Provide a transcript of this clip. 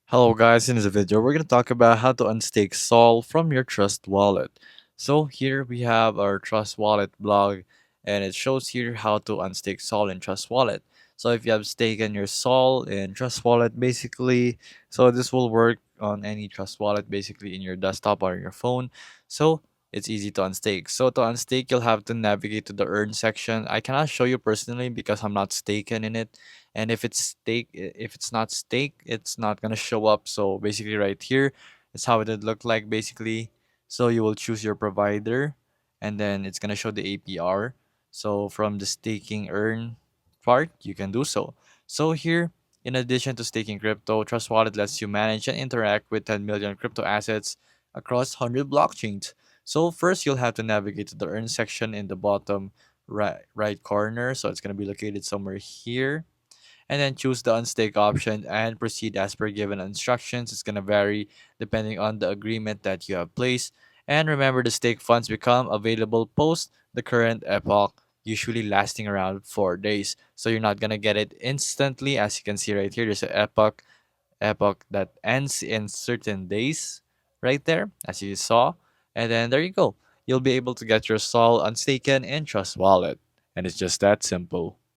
Hello guys, in this video we're going to talk about how to unstake Sol from your Trust wallet. So here we have our Trust wallet blog and it shows here how to unstake Sol in Trust wallet. So if you have staken your Sol in Trust wallet basically, so this will work on any Trust wallet basically in your desktop or your phone. So it's easy to unstake. So to unstake you'll have to navigate to the earn section. I cannot show you personally because I'm not staken in it, and if it's not stake, it's not gonna show up. So basically right here is how it would look like basically. So you will choose your provider and then it's gonna show the APR. So from the staking earn part you can do so. So here, in addition to staking crypto, Trust Wallet lets you manage and interact with 10 million crypto assets across 100 blockchains. So first you'll have to navigate to the earn section in the bottom right corner. So it's going to be located somewhere here, and then choose the unstake option and proceed as per given instructions. It's going to vary depending on the agreement that you have placed. And remember, the stake funds become available post the current epoch, usually lasting around 4 days. So you're not going to get it instantly. As you can see right here, there's an epoch that ends in certain days right there, as you saw. And then there you go. You'll be able to get your Sol unstaken in Trust Wallet. And it's just that simple.